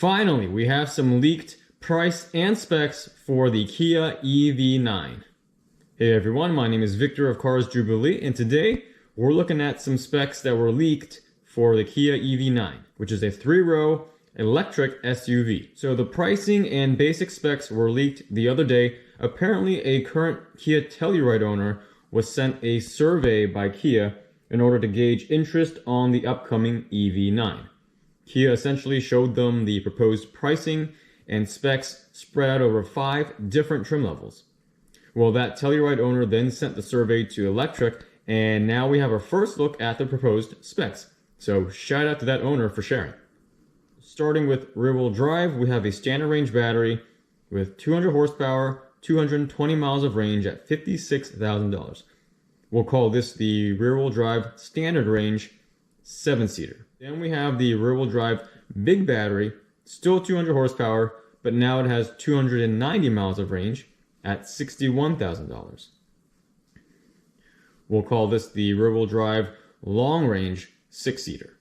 Finally, we have some leaked price and specs for the Kia EV9. Hey everyone, my name is Victor of Cars Jubilee, and today we're looking at some specs that were leaked for the Kia EV9, which is a 3-row electric SUV. So the pricing and basic specs were leaked the other day. Apparently a current Kia Telluride owner was sent a survey by Kia in order to gauge interest on the upcoming EV9. Kia essentially showed them the proposed pricing and specs spread out over 5 different trim levels. Well, that Telluride owner then sent the survey to Electric, and now we have our first look at the proposed specs. So shout out to that owner for sharing. Starting with rear-wheel drive, we have a standard range battery with 200 horsepower, 220 miles of range at $56,000. We'll call this the rear-wheel drive standard range 7-seater. Then we have the rear-wheel drive big battery, still 200 horsepower, but now it has 290 miles of range at $61,000. We'll call this the rear-wheel drive long range 6-seater.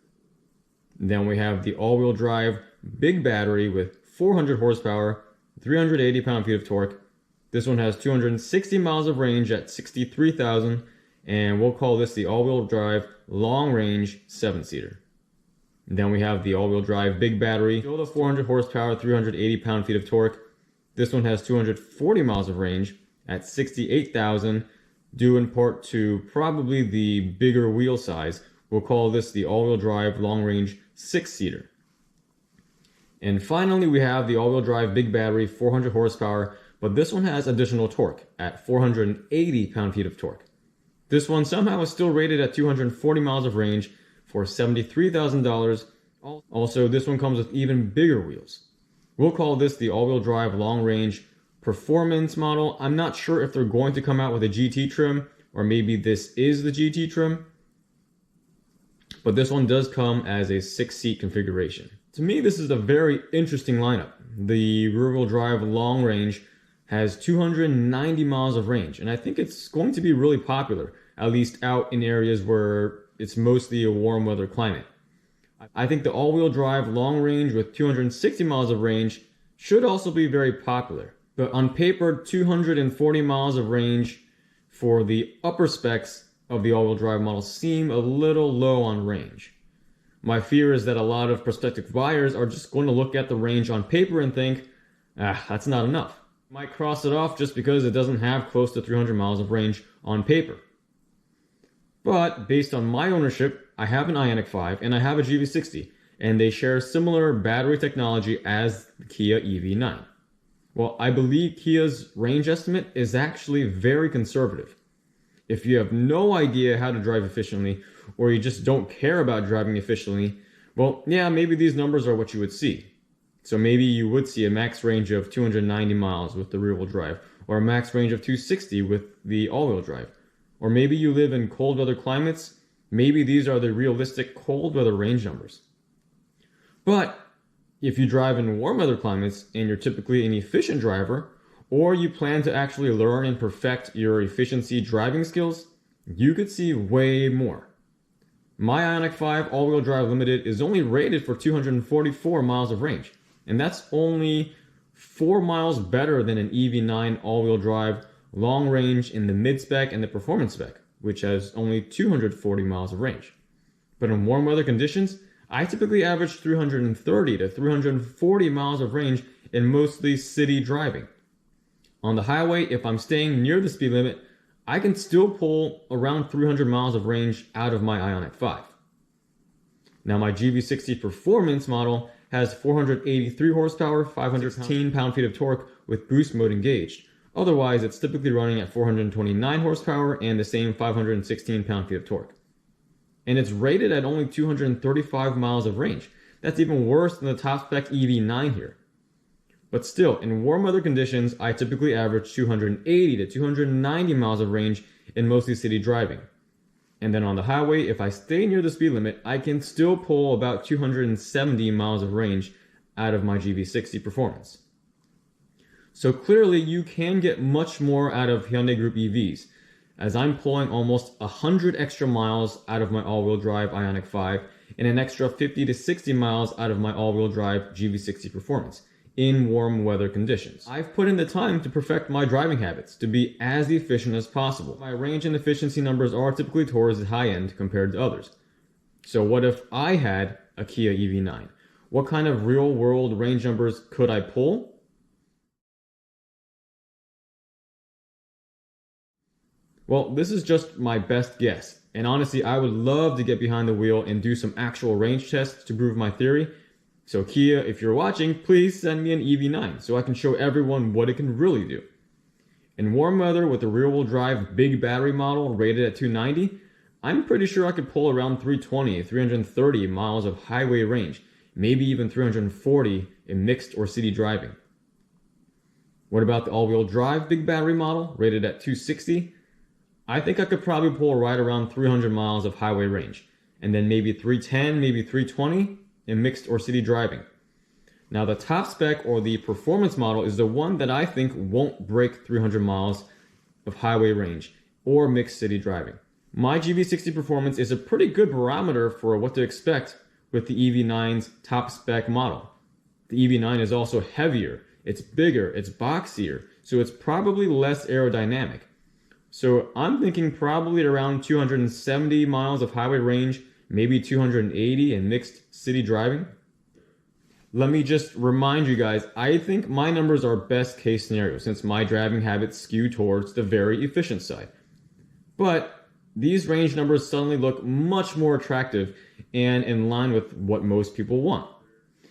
Then we have the all-wheel drive big battery with 400 horsepower, 380 pound-feet of torque. This one has 260 miles of range at $63,000, and we'll call this the all-wheel drive long range 7-seater. Then we have the all-wheel drive big battery, still the 400 horsepower, 380 pound-feet of torque. This one has 240 miles of range at $68,000, due in part to probably the bigger wheel size. We'll call this the all-wheel drive long range 6-seater. And finally, we have the all-wheel drive big battery, 400 horsepower, but this one has additional torque at 480 pound-feet of torque. This one somehow is still rated at 240 miles of range for $73,000. Also, this one comes with even bigger wheels. We'll call this the all-wheel drive long range performance model. I'm not sure if they're going to come out with a GT trim, or maybe this is the GT trim, but this one does come as a 6-seat configuration. To me, this is a very interesting lineup. The rear-wheel drive long range has 290 miles of range, and I think it's going to be really popular, at least out in areas where it's mostly a warm weather climate. I think the all-wheel drive long range with 260 miles of range should also be very popular. But on paper, 240 miles of range for the upper specs of the all-wheel drive model seem a little low on range. My fear is that a lot of prospective buyers are just going to look at the range on paper and think, that's not enough. Might cross it off just because it doesn't have close to 300 miles of range on paper. But based on my ownership, I have an Ioniq 5 and I have a GV60, and they share similar battery technology as the Kia EV9. Well, I believe Kia's range estimate is actually very conservative. If you have no idea how to drive efficiently, or you just don't care about driving efficiently, well, yeah, maybe these numbers are what you would see. So maybe you would see a max range of 290 miles with the rear-wheel drive, or a max range of 260 with the all-wheel drive. Or maybe you live in cold weather climates. Maybe these are the realistic cold weather range numbers. But if you drive in warm weather climates and you're typically an efficient driver, or you plan to actually learn and perfect your efficiency driving skills, you could see way more. My Ioniq 5 all-wheel drive limited is only rated for 244 miles of range, and that's only 4 miles better than an EV9 all-wheel drive long range in the mid-spec and the performance spec, which has only 240 miles of range. But in warm weather conditions, I typically average 330 to 340 miles of range in mostly city driving. On the highway, if I'm staying near the speed limit, I can still pull around 300 miles of range out of my Ioniq 5. Now my GV60 performance model has 483 horsepower, 516 pound-feet of torque with boost mode engaged. Otherwise, it's typically running at 429 horsepower and the same 516 pound-feet of torque. And it's rated at only 235 miles of range. That's even worse than the top spec EV9 here. But still, in warm weather conditions, I typically average 280 to 290 miles of range in mostly city driving. And then on the highway, if I stay near the speed limit, I can still pull about 270 miles of range out of my GV60 performance. So clearly you can get much more out of Hyundai Group EVs, as I'm pulling almost 100 extra miles out of my all-wheel drive Ioniq 5 and an extra 50 to 60 miles out of my all-wheel drive GV60 Performance in warm weather conditions. I've put in the time to perfect my driving habits to be as efficient as possible. My range and efficiency numbers are typically towards the high end compared to others. So what if I had a Kia EV9? What kind of real-world range numbers could I pull? Well, this is just my best guess, and honestly, I would love to get behind the wheel and do some actual range tests to prove my theory. So Kia, if you're watching, please send me an EV9 so I can show everyone what it can really do. In warm weather with a rear-wheel drive big battery model rated at 290, I'm pretty sure I could pull around 320, 330 miles of highway range, maybe even 340 in mixed or city driving. What about the all-wheel drive big battery model rated at 260? I think I could probably pull right around 300 miles of highway range, and then maybe 310, maybe 320 in mixed or city driving. Now the top spec or the performance model is the one that I think won't break 300 miles of highway range or mixed city driving. My GV60 Performance is a pretty good barometer for what to expect with the EV9's top spec model. The EV9 is also heavier, it's bigger, it's boxier, so it's probably less aerodynamic. So I'm thinking probably around 270 miles of highway range, maybe 280 in mixed city driving. Let me just remind you guys, I think my numbers are best case scenario since my driving habits skew towards the very efficient side. But these range numbers suddenly look much more attractive and in line with what most people want.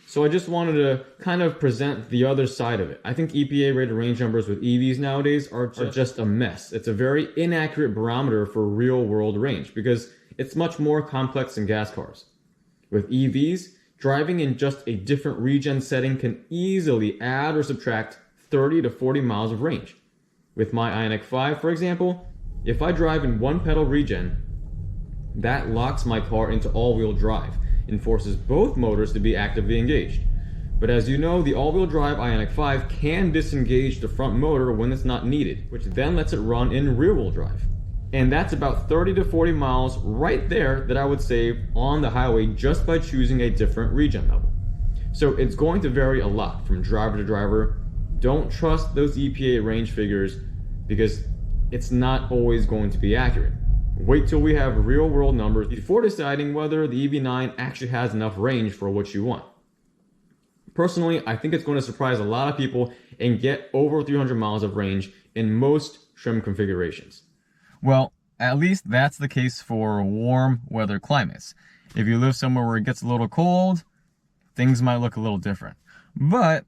So I just wanted to kind of present the other side of it. I think EPA rated range numbers with EVs nowadays are just a mess. It's a very inaccurate barometer for real world range because it's much more complex than gas cars. With EVs, driving in just a different regen setting can easily add or subtract 30 to 40 miles of range. With my Ioniq 5, for example, if I drive in one pedal regen, that locks my car into all-wheel drive and forces both motors to be actively engaged. But as you know, the all-wheel drive Ioniq 5 can disengage the front motor when it's not needed, which then lets it run in rear-wheel drive. And that's about 30 to 40 miles right there that I would save on the highway just by choosing a different regen level. So it's going to vary a lot from driver to driver. Don't trust those EPA range figures because it's not always going to be accurate. Wait till we have real-world numbers before deciding whether the EV9 actually has enough range for what you want. Personally, I think it's going to surprise a lot of people and get over 300 miles of range in most trim configurations. Well, at least that's the case for warm weather climates. If you live somewhere where it gets a little cold, things might look a little different. But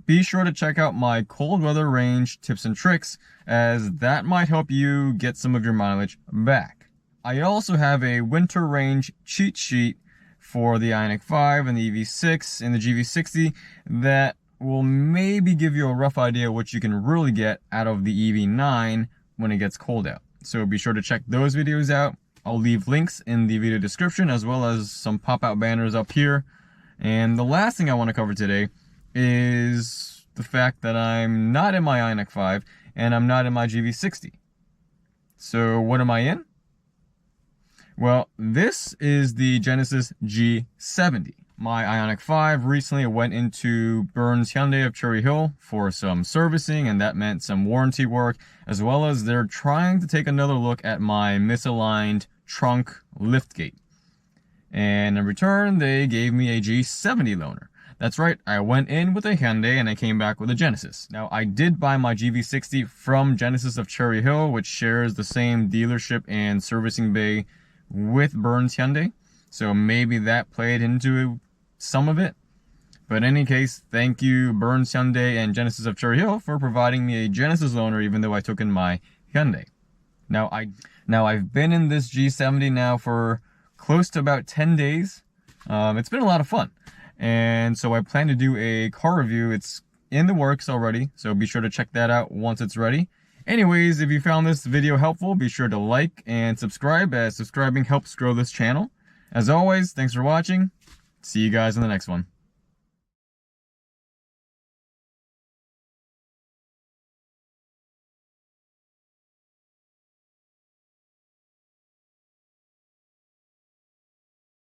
be sure to check out my cold weather range tips and tricks, as that might help you get some of your mileage back. I also have a winter range cheat sheet for the Ioniq 5 and the EV6 and the GV60 that will maybe give you a rough idea what you can really get out of the EV9 when it gets cold out. So be sure to check those videos out. I'll leave links in the video description as well as some pop-out banners up here. And the last thing I want to cover today is the fact that I'm not in my Ioniq 5 and I'm not in my GV60. So what am I in? Well, this is the Genesis G70. My Ioniq 5 recently went into Burns Hyundai of Cherry Hill for some servicing, and that meant some warranty work, as well as they're trying to take another look at my misaligned trunk liftgate. And in return, they gave me a G70 loaner. That's right, I went in with a Hyundai and I came back with a Genesis. Now, I did buy my GV60 from Genesis of Cherry Hill, which shares the same dealership and servicing bay with Burns Hyundai. So maybe that played into some of it. But in any case, thank you Burns Hyundai and Genesis of Cherry Hill for providing me a Genesis loaner even though I took in my Hyundai. Now I've been in this G70 now for close to about 10 days. It's been a lot of fun. And so I plan to do a car review. It's in the works already, so be sure to check that out once it's ready. Anyways, if you found this video helpful, be sure to like and subscribe, as subscribing helps grow this channel. As always, thanks for watching. See you guys in the next one.